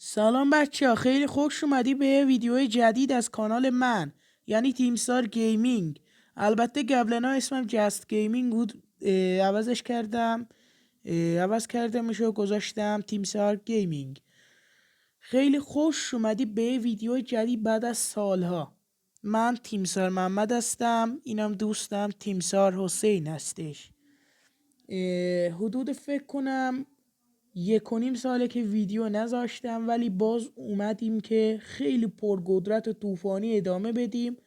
سلام بچه ها، خیلی خوش اومدی به ویدیو جدید از کانال من، یعنی تیمسار گیمینگ. البته قبلا اسمم جست گیمینگ بود، عوض کردمش و گذاشتم تیمسار گیمینگ. خیلی خوش اومدی به ویدیو جدید بعد از سالها. من تیمسار محمد هستم، اینم دوستم تیمسار حسین هستش. حدود فکر کنم 1.5 ساله که ویدیو نذاشتم، ولی باز اومدیم که خیلی پرقدرت و طوفانی ادامه بدیم.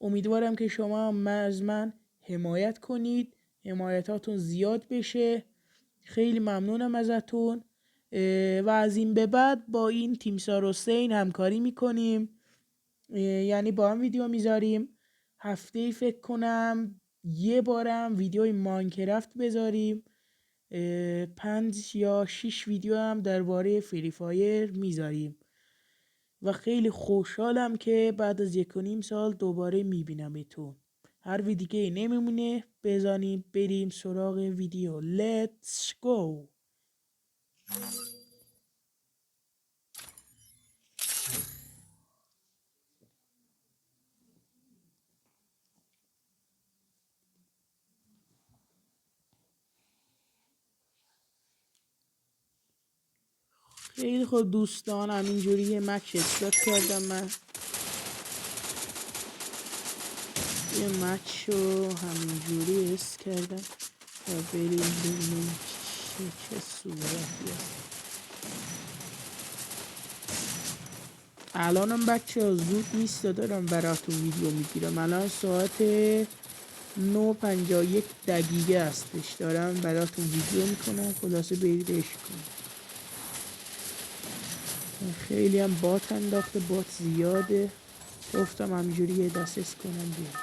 امیدوارم که شما هم از من حمایت کنید، حمایتاتون زیاد بشه. خیلی ممنونم ازتون و از این به بعد با این تیمسار حسین همکاری میکنیم، یعنی با هم ویدیو میذاریم. هفته فکر کنم یه بارم ویدیوی ماینکرافت بذاریم. 5 یا 6 ویدیو هم درباره فری فایر میذاریم و خیلی خوشحالم که بعد از 1.5 سال دوباره میبینمتون. هر ویدیو نمیمونه، بزنیم بریم سراغ ویدیو. Let's go. خیلی خوب دوستان، همینجوری یه مچ استارت کردم. من یه مچ رو همینجوری است کردم و بریم ببینیم چه صورتی است. الانم بچه ها زود نیست، دارم براتون ویدیو میگیرم. الان ساعت 9:51 دقیقه هستش، دارم براتون ویدیو میکنم. خلاصه برید عشق کنید. خیلی هم بات انداخته، بات زیاده. گفتم همینجوری یه دسترس کنم بیام،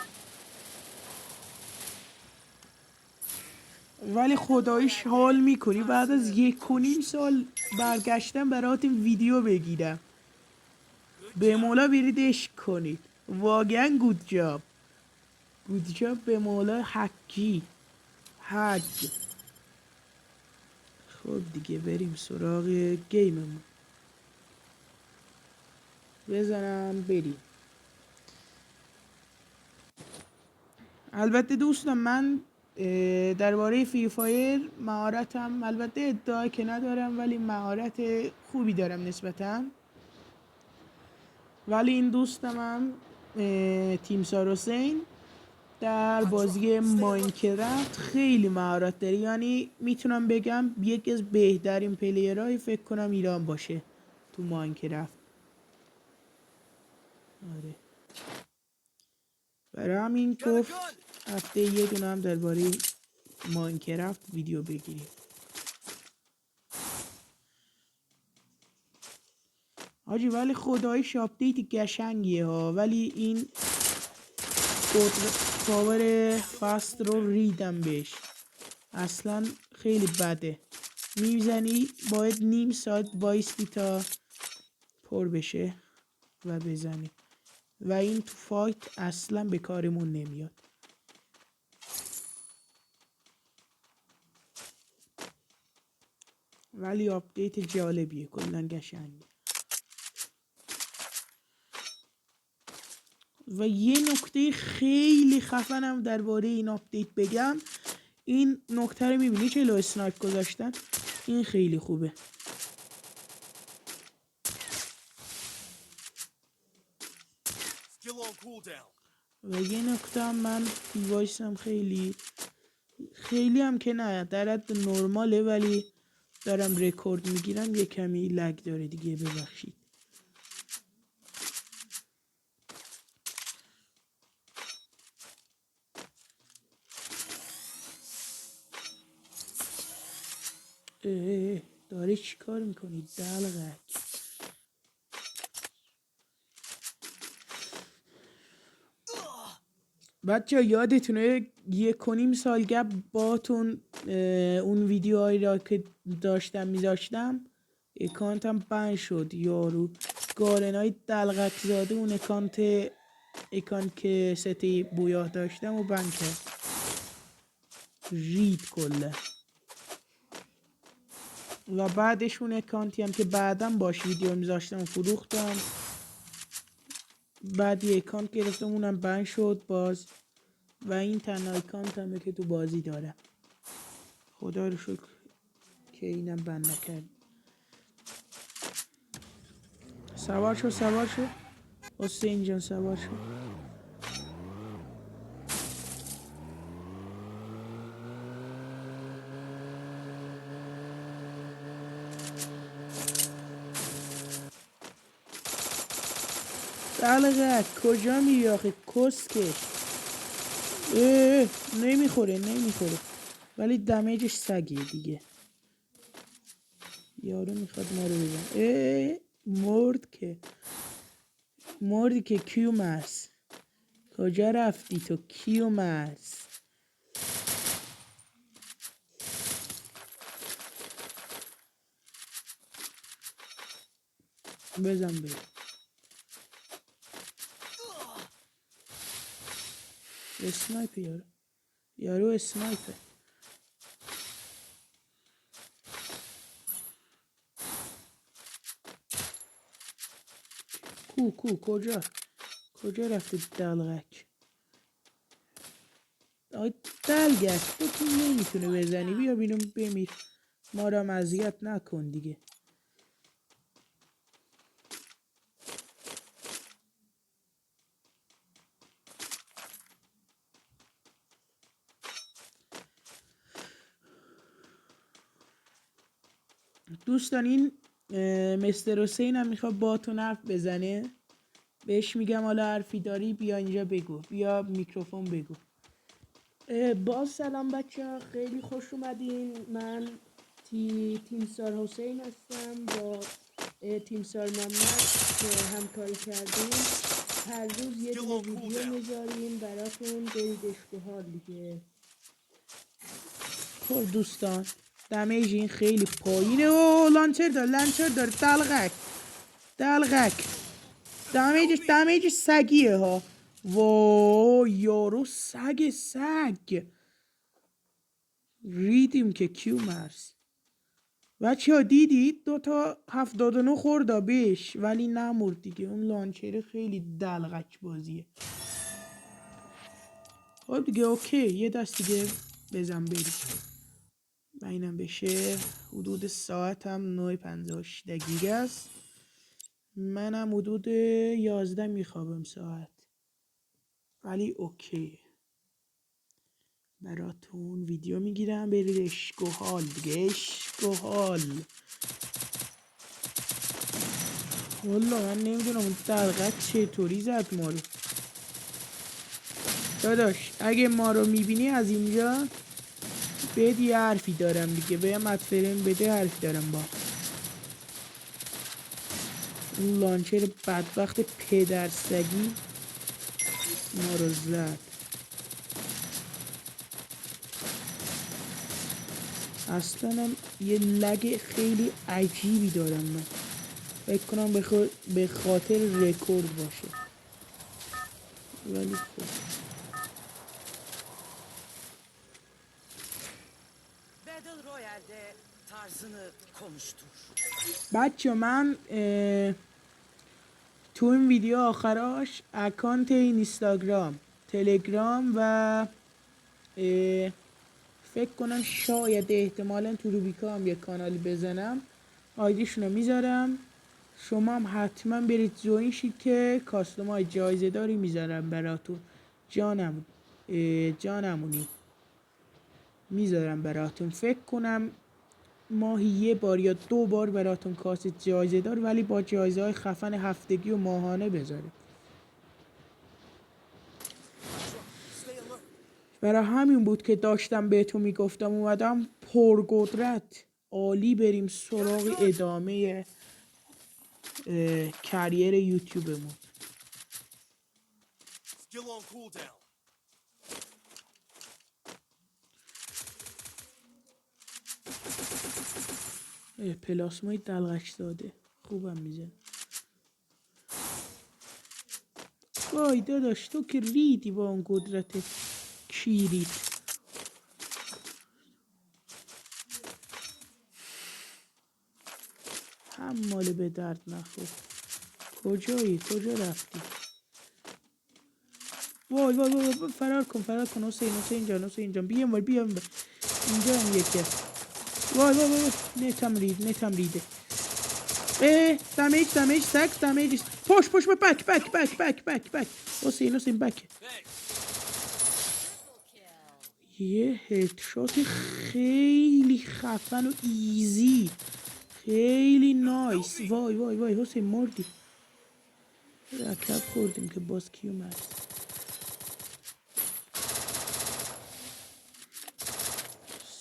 ولی خداییش حال میکنی بعد از 1.5 سال برگشتم براتون ویدیو بگیرم. به مولا برید عشق کنید، واقعا گود جاب به مولا حکی حج. خب دیگه بریم سراغ گیممون. بزنم بریم. البته دوستان، من درباره فری فایر مهارتم، البته ادعا که ندارم ولی مهارت خوبی دارم نسبتا. ولی این دوستم هم تیمسار حسین در بازی ماینکرافت خیلی مهارت داره، یعنی میتونم بگم یکی از بهترین پلیرهای فکر کنم ایران باشه تو ماینکرافت. آره، برای همین گفت هفته یه دونه هم درباره ماینکرافت ویدیو بگیریم. آجی ولی خداییش آپدیت قشنگیه ها، ولی این پاور فاست رو ریدم بهش، اصلا خیلی بده. میزنی باید نیم ساعت بایستی تا پر بشه و بزنی، و این تو فایت اصلا به کارمون نمیاد. ولی آپدیت جالبیه، کلا قشنگه. و یه نکته خیلی خفنم درباره این آپدیت بگم. این نکته رو میبینی چه اسنایپ گذاشتن؟ این خیلی خوبه. و یه نکته هم من دیوایسم خیلی هم که نه، در حد نرماله، ولی دارم رکورد میگیرم، یه کمی لگ داره دیگه، ببخشید. داره چی کار میکنی دلغک؟ بچه یادتونه 1.5 سال قبل باتون اون ویدیوهایی را که داشتم میذاشتم اکانتم بند شد. یارو گارنای دلغک زاده اون اکانت که ستی بویاه داشتم و بند کرد، رید کله. و بعدش اون اکانتی هم که بعدم باش ویدیو میذاشتم فروختم. بعد یه اکانت گرفتم اونم بند شد باز. و این تنها اکانت همه که تو بازی دارم. خدا رو شکر که اینم بند نکرد. سوار شو حسین جان، سوار شو. دلغک کجا میری آخه کسکش؟ نمیخوره ولی دمیجش سگیه دیگه. یارو میخواد ما رو بزن. مردی که کیومرس. کجا رفتی تو کیومرس؟ بزن بریم. اسنایپ یارو اسنایپه. کجا رفتی دلغک؟ آی دلگک تو نمیتونه بزنی. بیا بینم بمیر. ما را اذیت نکن دیگه. دوستان این مستر حسین هم میخواد باتون حرف بزنه. بهش میگم حالا حرفی داری بیا اینجا بگو. بیا میکروفون بگو. باز سلام بچه ها، خیلی خوش اومدین. من تیمسار حسین هستم. با تیمسار محمد که همکاری کردیم. هر روز یه دونه ویدیو میذاریم براتون. برید اشتهار دیگه. خب دوستان دمیج این خیلی پایینه. او لانچر دار دلغک دمیجش سگیه ها. وای یارو سگ ریدیم که کیومرس. بچه ها دیدید 2 تا 79 خورده بهش ولی نمورد دیگه. اون لانچره خیلی دلغک بازیه. خب دیگه اوکی یه دست دیگه بزن بریم. و اینم بشه. حدود ساعت هم 9:58 دقیقه است. منم حدود 11 میخوابم ساعت. ولی اوکی براتون ویدیو میگیرم. برید اشکوهال دیگه. اشکوهال والله من نمیدونم اون دلغک چطوری زد ما رو. داداش اگه ما رو میبینی از اینجا بهت یه حرفی دارم دیگه. بهم ادفرین بده حرفی دارم با اون لانچر بدبخت پدر سگی ما رو زد. اصلا هم یه لگ خیلی عجیبی دارم من. فکر کنم به خاطر رکورد باشه. ولی خب بچه من تو این ویدیو آخراش اکانت اینستاگرام، تلگرام و فکر کنم شاید احتمالا تو روبیکا هم یک کانالی بزنم. آیدیشونو میذارم. شما هم حتما برید جوین شید که کاستوم های جایزه داری میذارم براتون. جانمونی میذارم براتون. فکر کنم ماهی 1 بار یا 2 بار براتون کاست جایزه دار ولی با جایزه های خفن هفتگی و ماهانه بذاریم. برای همین بود که داشتم بهتون میگفتم اومدم پرقدرت عالی بریم سراغ ادامه کریر یوتیوبمون. پلاسمای دلغک زاده خوبم میزن. وای داداش تو که ریدی با اون قدرت کیریت. مال به درد نخور. کجایی؟ کجا رفتی؟ وای وای وای فرار کن حسین جان بیا اینجا هم یکی هست. وای نتم ریده. دمیج سکس دمیج. پش بک. حسین بک. یه هدشات خیلی خفن و ایزی، خیلی نایس. وای حسین مردی. رکب خوردیم که باز کیو مرد.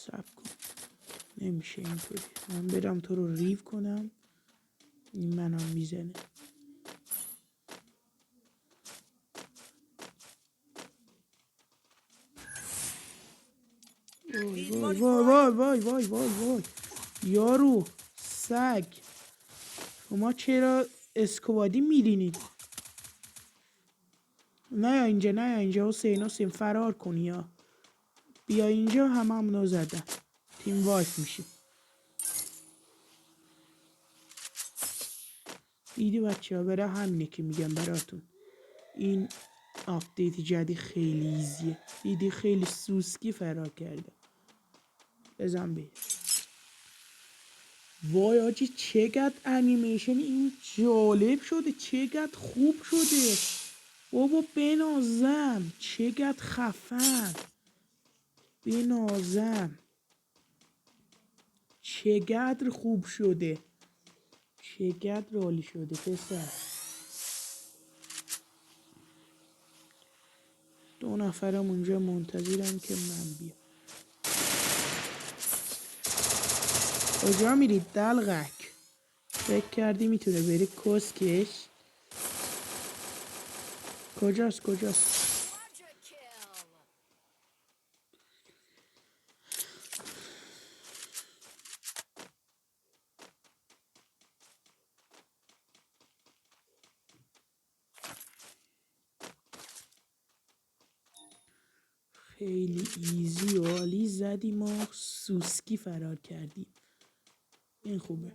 سب کن نمیشه اینطوری. من برم تو رو ریو کنم، این منو میزنه. وای یارو سگ، شما چرا اسکوادی میرینید؟ نه اینجا حسین فرار کن یا بیا اینجا. همونو زدن. تیم وایف میشیم. دیدی بچه ها، برای همینه که میگم براتون این آپدیت جدید خیلی ایزیه. دیدی خیلی سوسکی فرار کرده. بزن بید. وای آجی چقدر انیمیشن این جالب شده، چقدر خوب شده بابا. بنازم چقدر خفن، بنازم چقدر خوب شده، چقدر عالی شده پسر. 2 نفرم اونجا منتظرم که من بیام. کجا میرید دلغک؟ فکر کردی میتونه بری کسکش؟ کجاست؟ خیلی ایزی و عالی زدیم و سوسکی فرار کردیم. این خوبه.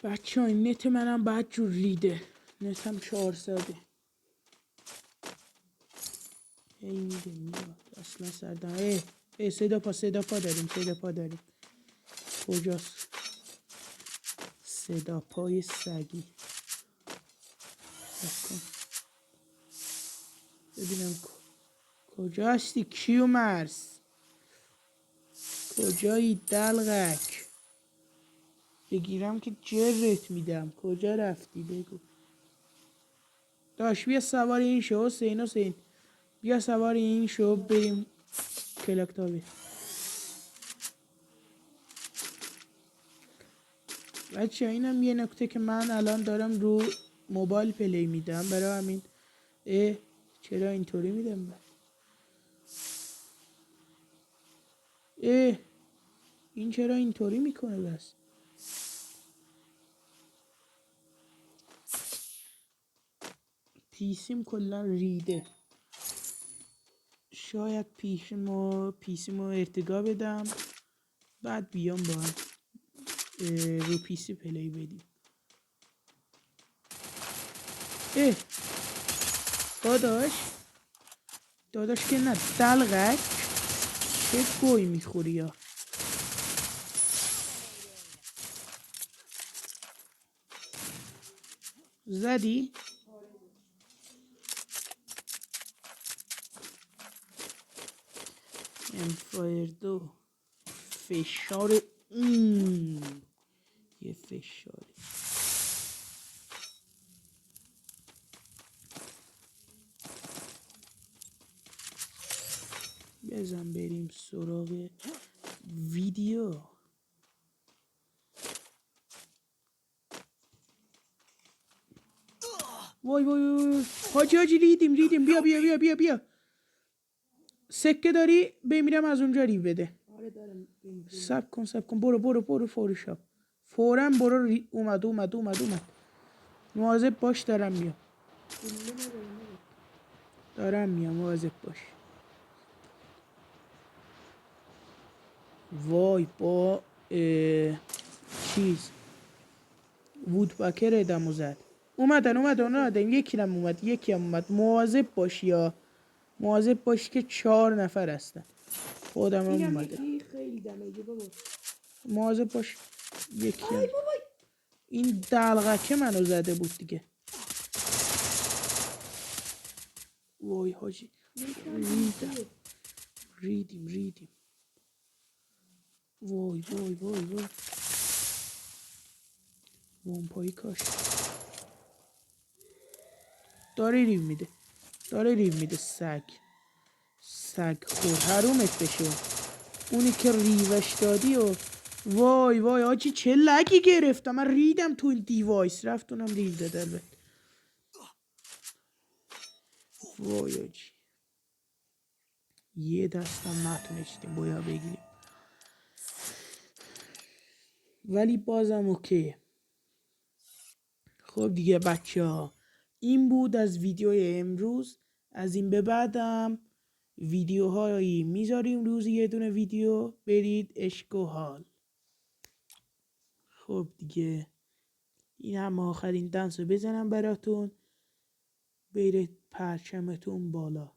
بچه ها این نت منم بد جور ریده. نتم 400. هی میاد اصلا سردم. صدا پا داریم. کجاست؟ صدا پای سگی. ببینم کجا هستی کیومرث؟ کجایی دلغک؟ بگیرم که جرت میدم. کجا رفتی بگو. داش بیا سوار این شو حسین. بیا سوار این شو بریم کلاکتابی. بچه اینم یه نکته که من الان دارم رو موبایل پلی میدم، برای همین چرا اینطوری میدم؟ این چرا اینطوری میکنه؟ بس پیسیم کلا ریده. شاید پیسیمو ارتقا بدم بعد بیام با هم رو پیسی پلی بدیم. داداش که نه دلغک. چه گوی میخوری یا زدی؟ امفایر 2 فشار یه فشاری. بزن بریم سراغ ویدیو. وای وای وای حاجی ریدیم بیا سکه داری بمیرم از اونجا ریو بده. آره دارم. سب کن برو فوری شاب فورا برو اومد مواظب باش دارم میام مواظب باش. وای با چیز وودپکر ادمو زد. اومدن یکی هم اومد مواظب باش یا مواظب باش که 4 نفر هستن. خودم هم اینم اومده یکی خیلی دمیجه بابا. مواظب باش یکی هم. این دلغکه منو زده بود دیگه. وای حاجی ریدیم وای وامپایی کاش داره ریو میده سگ خور حرومت بشه اونی که ریوش دادی و وای آجی چه لگی گرفتم من ریدم تو این دیوایس رفت اونم ریو داد البته. وای آجی یه دستم نتونستیم بایا بگیریم ولی بازم اوکیه. خب دیگه بچه ها این بود از ویدیوی امروز. از این به بعدم ویدیوهایی میذاریم روزی یه دونه ویدیو برید عشق و حال. خب دیگه این هم آخرین دنس رو بزنم براتون برید پرچمتون بالا.